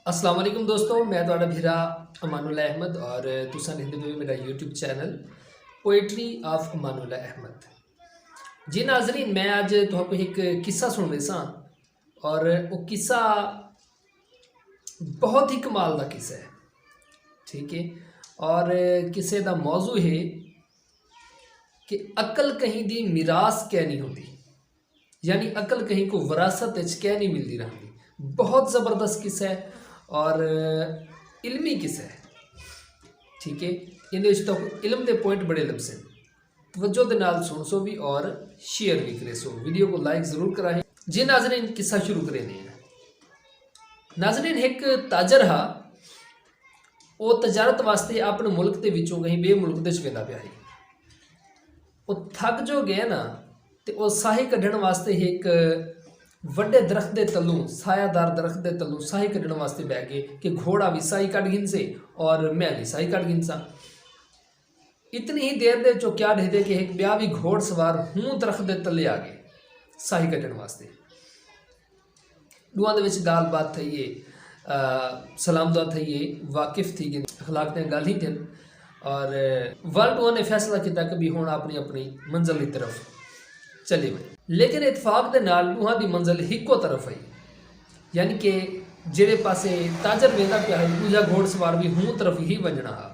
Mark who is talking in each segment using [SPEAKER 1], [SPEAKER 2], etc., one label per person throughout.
[SPEAKER 1] अस्सलाम वालेकुम दोस्तों, मैं तुहाडा भीरा अमानुल्लाह अहमद और तुसां देखदे पे मेरा YouTube channel poetry of Amanullah Ahmad. जी नाजरीन, मैं अज तुहानू एक किस्सा सुन रही सा और वो किस्सा बहुत ही कमाल का किस्सा है। ठीक है। और किस्से का मौजू है कि अकल कहीं दी मिरास क्या नहीं होती, यानी अकल कहीं को विरासत क्या नहीं मिलती रहती। बहुत ज़बरदस्त किस्सा है और इल्मी किस्सा है। ठीक है। इहदे तो इल्म के पॉइंट बड़े लफ्ज़ हैं। तवज्जो दे नाल सुन सो भी और शेयर भी करे सो। वीडियो को लाइक ज़रूर कराएं। जी नाज़रीन, किस्सा शुरू करें। नाज़रीन, एक ताजर हा, वो तजारत वास्ते अपने मुल्क के विचों कहीं बे मुल्क दे वेंदा पिया है। वो थक जो गया ना, तो वो साही कढ़ण वास्ते एक वड्डे दरख्त के तलों, सायादार दरख्त के तलों साही कढ़ण वास्ते बह गए कि घोड़ा भी साही कढ़ गिन से और मैं भी साही कढ़ गिन सा। इतनी ही देर दे चो क्या ढेदे कि एक ब्याह भी घोड़ सवार हूँ दरख्त के तले आ गए साही कढ़ण वास्ते। दुआ दे विच गाल बात थी है, सलाम दुआ थी है, वाकिफ थी गई, अखलाक ने गाल ही थी और वर्ल्ड दुआ ने फैसला किया कि भी हुण अपनी अपनी मंजिल की तरफ चले गए। लेकिन इतफाक के नाल दुआ की मंजिल हिको तरफ आई, यानी कि जेड़े पासे ताजर वेंदा पिया है दूजा घोड़ सवार भी हूँ तरफ ही वजना हा।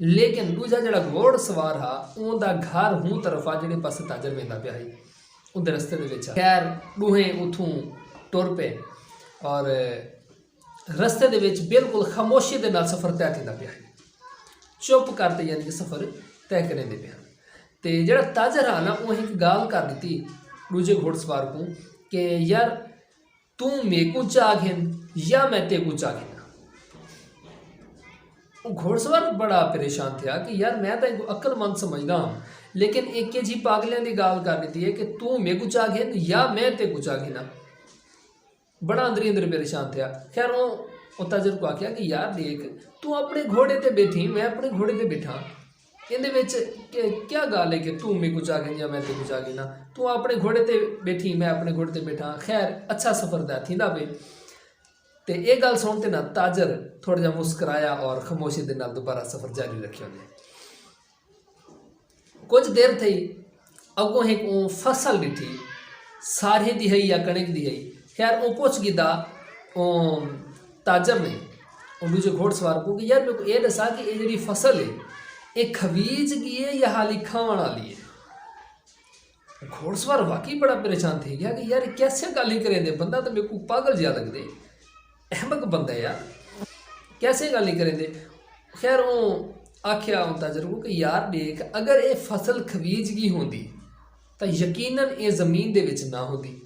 [SPEAKER 1] लेकिन दूजा जड़ा घोड़ सवार हा उनका घर हूँ तरफ आ जेड़े पासे ताजर वेंदा पिया है उनके रस्ते दे विच। खैर दूहें उथों टुर पे और रस्ते दे विच बिल्कुल खामोशी के नाल सफ़र तय किया पिया है। चुप करते यानी कि सफ़र तय करें दे पिया। तो जड़ा ताजर हा ना वो एक गाल कर दी दूजे घोड़सवार को कि यार तू मेरे को चाह घेन या मैं ते को चाह घेना। वो घोड़सवार बड़ा परेशान था कि यार मैं तो इनको अक्लमंद समझदा हूँ, लेकिन एक जी पागलियां की गाल कर दी है कि तू मेरे को चाह घेन या मैं ते को चाह घेना। बड़ा अंदरी अंदर परेशान था। खैर वो ताजर को आख्या कि यार देख, तू अपने घोड़े ते बैठी मैं अपने घोड़े ते बैठा, इहदे विच क्या गाल है कि तू मेरे को चाह घेन या मैं ते को चाह घेना। तू अपने घोड़े ते बैठी मैं अपने घोड़े ते बैठा। खैर अच्छा सफ़र दा थींदा पे। तो ये गल सुनते ना ताजर थोड़ा जा मुस्कराया और खामोशी के नाल दोबारा सफ़र जारी रखिया उन्हें। कुछ देर थी अगों एक फसल डिठी सारे दी है या कणक दी है। खैर वो पुछ गिदा ताजर ने दूजे घोड़सवार को कि यार मेरे को ये दसा कि ये जी फसल है ये खबीज गई है या हाली खावन वाली है। घोड़सवार वाकई बड़ा परेशान थी गया कि यार कैसे गल ही करें दे, बंदा तो मेरे को पागल जिहा लगदे, अहमक बंदा है यार, कैसे गल ही करें दे। खैर वो आख्या ताजर को कि यार देख, अगर ये फसल खबीजगी होंदी तो यकीनन ये जमीन दे विच ना होंदी।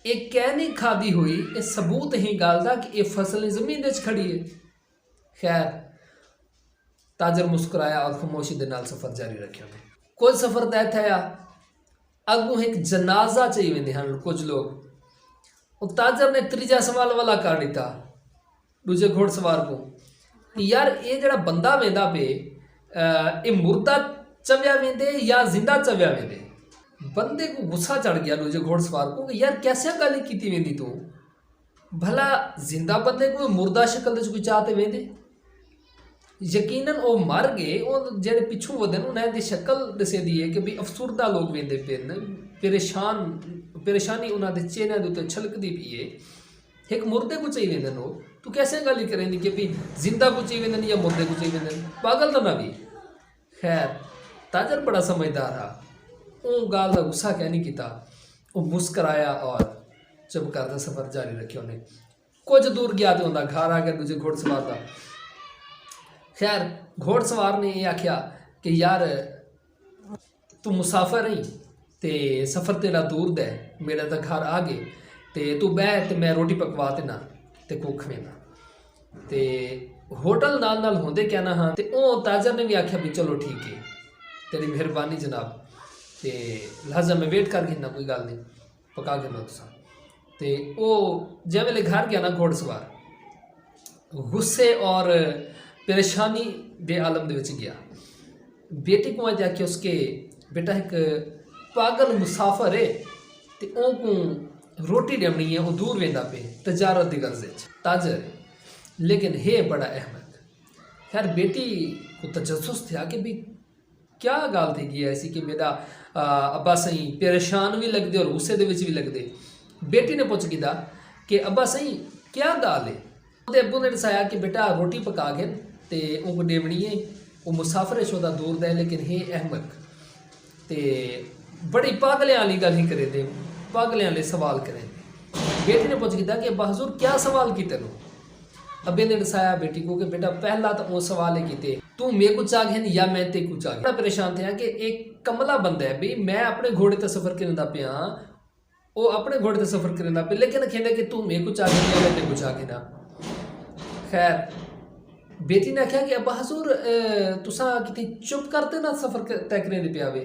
[SPEAKER 1] एक कहनी खादी हुई ये सबूत ही गल दा कि ये फसल जमीन दे खड़ी है। खैर ताजर मुस्कुराया और खामोशी के नाल सफ़र जारी रखिया। कुछ सफ़र तय था अगों एक जनाजा चाहिए वेंदे हैं कुछ लोग। ताजर ने त्रीजा सवाल वाला कर दिता दूजे घोड़सवार को कि यार ये जड़ा बंदा वेंदा पे ये मुर्दा चव्या वेंदे या जिंदा चव्या वेंदे। बंदे को गुस्सा चढ़ गया दूजे घोड़सवार को कि यार कैसे गल की वेंदी तू, भला जिंदा बंदे को मुर्दा शक्ल दे कोई चाहते वेंदे। यकीनन वो मर गए, वो जेडे पिछू वधन उन्हें दी शक्ल दसे दी है कि भी अफसुरदा लोग वेंदे पे परेशानी उन्होंने चेहरे के उत्ते छलकती पी है। एक मुर्दे को चाहिए वेंदन हो, तू कैसे गल करेंदी कि भी जिंदा को चाहिए वेंदन या मुर्दे को चाहिए वेंदन, पागल तो ना भी। खैर ताजर बड़ा समझदार रहा, वो गाल का गुस्सा क्या नहीं किया, वो मुस्कराया और चुप करता सफ़र जारी रखिया उन्हें। कुछ दूर गया तो उनका घर आ गया दूजे घोड़सवार का। खैर घोड़सवार ने यह आख्या कि यार तू मुसाफिर ही ते सफ़र तेरा दूर दे, मेरा तो घर आ गए ते तू बह ते मैं रोटी पकवा देना ते कुख वेना ते होटल नाल नाल होंदे क्या ना। हाँ ते ओ ताजर ने भी आख्या भी चलो ठीक है, तेरी मेहरबानी जनाब, ते लिहाजा मैं वेट कर घेना, कोई गल नहीं पका घेना तुसा। ते ओ जै वेले घर गया ना घोड़सवार गुस्से और परेशानी दे आलम दे विच गया। बेटी को अज आख्या उसके बेटा एक पागल मुसाफिर है ते ओ को रोटी ॾियणी है वो दूर वेंदा पे तजारत की गर्ज ताजर है, लेकिन हे बड़ा अहमक। खैर बेटी को तजसुस थिया कि भी क्या गाल थी गई ऐसी कि मेरा अब्बा सही परेशान भी लगते और गुस्से भी लगते। बेटी ने पुछ कीता कि अब्बा सही क्या गाल है। ਉਹਦੇ ਅੱਬੂ ने दसाया कि बेटा रोटी पका के ते उनको देवनी है, वो मुसाफिर शोदा दूर दे, लेकिन हे अहमक ते बड़ी पागलें वाली गल ही करे थे, पागलें वाले सवाल करें। बेटी ने पूछ किया कि अब्बा हजूर क्या सवाल की तेनों। अब्बे ने दसाया बेटी को कि बेटा पहला तो वो सवाल है कि तू मेरे को चाहे या मैं ते को चाहे। बड़ा परेशान थे कि एक कमला बंदा है भी मैं अपने घोड़े ते सफर करने पिया, वो अपने घोड़े ते सफर करने पे, लेकिन कहते कि तू मेरे को चाहे या मैं ते को चाहे ना। खैर बेटी ने आख्या कि अब्बा हजूर तुसा कितनी चुप करते ना सफर तय करने दे पिया वे,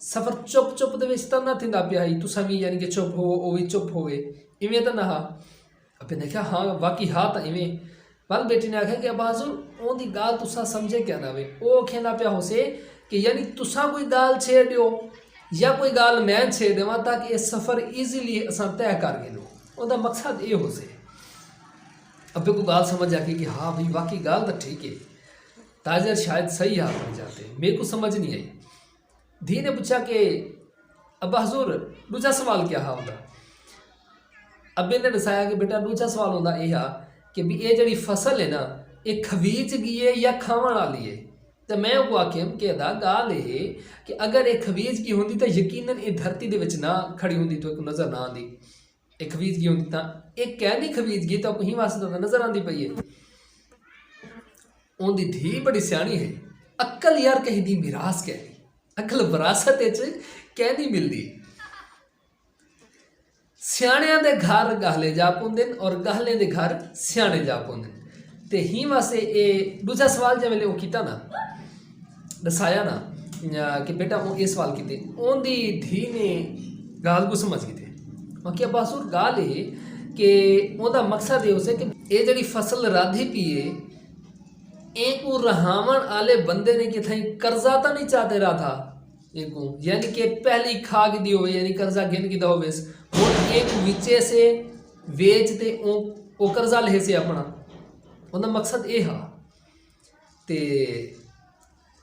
[SPEAKER 1] सफर चुप चुप दे विच तां ना थिंदा पिया ही, तुसा भी यानी कि चुप हो वो भी चुप होवे इवें तो ना हा। अब्बे ने कहा हाँ वाकई हाँ तो इवें। वल बेटी ने आख्या कि अब्बा हजूर ओंदी गाल तुसा समझे क्या ना वे, वो कहना पिया होसे कि यानी तुसा कोई गाल छेड़ो या कोई गाल मैं छेड़ देवां ताकि ये सफ़र ईजीली असां तय कर गिनो, उनका मकसद ये होसे। अब्बे को गाल समझ आ गई कि हाँ भाई वाकई गाल तो ठीक है, ताजर शायद सही हाथ बन जाते, मेरे को समझ नहीं आई। धी ने पूछा कि अब्बा हजूर दूसरा सवाल क्या हा होता। अब्बे ने दसाया कि बेटा दूसरा सवाल होता यह हा कि भी ये जड़ी फसल है ना ये खवीज गई है या खावन वाली है। तो मैं वो आखिम कि अदा गाल है कि अगर ये खवीज की होंगी तो यकीनन ये धरती दे विच ना खड़ी होंगी तो एक नज़र ना आती, एक खवीज गई होंगी तो एक कहनी खवीज गई तो कहीं वास्ते तो नजर आती पई है। उनकी धी बड़ी सियाणी है, अक्ल यार कहीं दी मिरास कहनी, अक्ल विरासत कह नहीं मिलती। सियाणियां दे घर गाहले जा पाउंदे और गाहले दे घर सियाणे जा पाउंदे। ते ही वास्ते ये दूसरा सवाल जब वो किया ना दसाया ना कि बेटा वो ये सवाल किते, उनकी धी ने गाल को समझ गई थे कि अब्बा हजूर गाल है कि उनका मकसद ये उसे कि ये जड़ी फसल राधी पिए एक रहावन आले बंदे ने कि थी कर्जा तो नहीं चाहते रहा था एक, यानी कि पहली खाग दी हो यानी कर्जा गिन की हो एक विचे से वेचते वो कर्जा ले से अपना, उनका मकसद ये हा। ते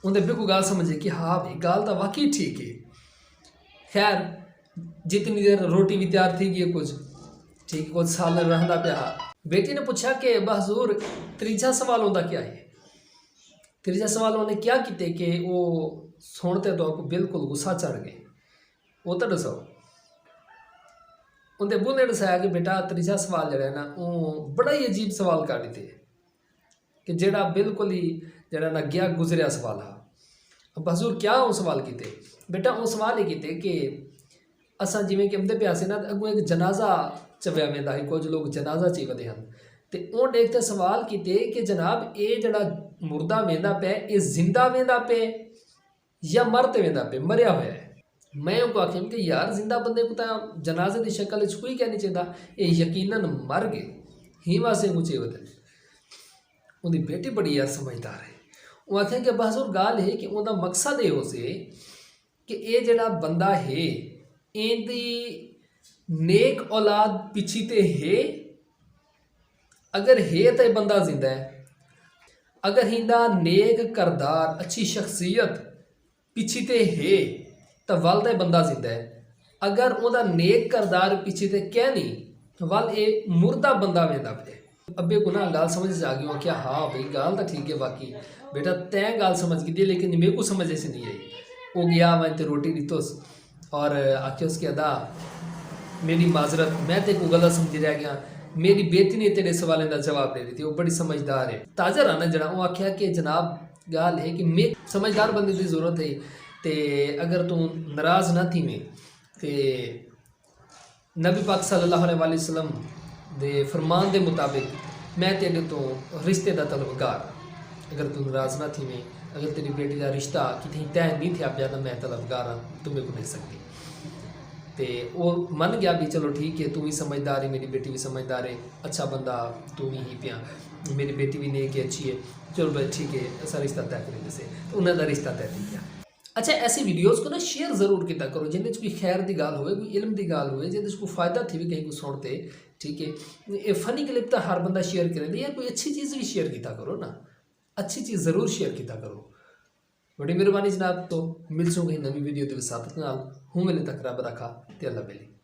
[SPEAKER 1] उन्हें बिल्कुल गाल समझे कि हाँ भाई गाल तो वाकई ठीक है। खैर जितनी देर रोटी भी तैयार थी गई कुछ ठीक कुछ साल रहना पिया। बेटी ने पूछा कि हजूर तीजा सवाल होता क्या है। तीजा सवाल उन्हें क्या किते कि वो सुनते तो आपको बिल्कुल गुस्सा चढ़ गए। वो तो दसो उनके अबू ने दसाया कि बेटा तीजा सवाल जरा ना वो बड़ा ही अजीब सवाल कर थे कि जेड़ा बिल्कुल ही जरा ना गया गुजरिया सवाल हा। अब हजूर क्या वो सवाल किते। बेटा वो सवाल ये किते कि असा जिमें कि आमदे प्यासे ना अगों एक जनाजा चव्या वेंदा है, कुछ लोग जनाजा चीवदे हैं तो वो देखते सवाल किते कि जनाब ये जड़ा मुर्दा वेंदा पे ये जिंदा वेंदा पे या मरते वेंदा पे मरिया हुआ है। मैं उनको आखिम कि यार जिंदा बंदे को तो जनाजे की शक्ल कोई क्या नहीं चाहता, ये यकीनन मर गए ही वासे मुझे बदल। उनकी बेटी बड़ी यार समझदार है, वो आखें कि बहजूर गाल है कि उनका मकसद ये हो से कि ये जड़ा बंदा है इनकी नेक औलाद पिछी ते है, अगर है तो बंदा जिंदा है, अगर हिंदा नेक करदार अच्छी शख्सियत पिछी ते है तो वल तो बंदा जिंदा है, अगर उनका नेक करदार पिछे ते क्या नहीं वल ये मुर्दा बंदा वेंदा पे। अबे को ना गाल समझ आ गई क्या हाँ भाई गाल तो ठीक है बाकी बेटा तय गाल समझ गई थी लेकिन मेरे को समझ ऐसे नहीं आई। वो गया मैं तो रोटी दी तो और आखिर उसके अदा मेरी माजरत मैं तो को गलत समझी रह गया, मेरी बेटी ने तेरे सवालों का जवाब दे रही थी, वो बड़ी समझदार है। ताज़ा राना जरा वो आख्या कि जनाब गाल है कि मैं समझदार बंदे की जरूरत है ते अगर तू नाराज़ ना थी में ते नबी पाक सल्लल्लाहु अलैहि वसल्लम दे फरमान के मुताबिक मैं तेरे तो रिश्ते का तलबगार, अगर तू नाराज़ ना थी में अगर तेरी बेटी का रिश्ता कितनी तय नहीं थे आप तो मैं तलबगार हाँ, तू मेरे को मिल सकती। तो वो मन गया भी चलो ठीक है तू भी समझदार है मेरी बेटी भी समझदार है, अच्छा बंदा तू भी ही पिया, मेरी बेटी भी नेक है अच्छी है, चलो भाई ठीक है ऐसा रिश्ता तय करें जैसे तो उन्होंने रिश्ता तय किया। अच्छा ऐसी वीडियोज़ को ना शेयर ज़रूर किया करो जिन्हें कोई खैर की गाल होवे, कोई इल्म की गाल होवे, जिन्हें कोई फ़ायदा थी भी कहीं को सुनते। ठीक है, ये फनी क्लिप तो हर बंदा शेयर करे, यार कोई अच्छी चीज़ भी शेयर किया करो ना, अच्छी चीज़ ज़रूर शेयर किया करो। बड़ी मेहरबानी जनाब, तो मिलसूँ कहीं नवी वीडियो के साथ हूँ मिले तक रब रखा ते अल्लाह बेली।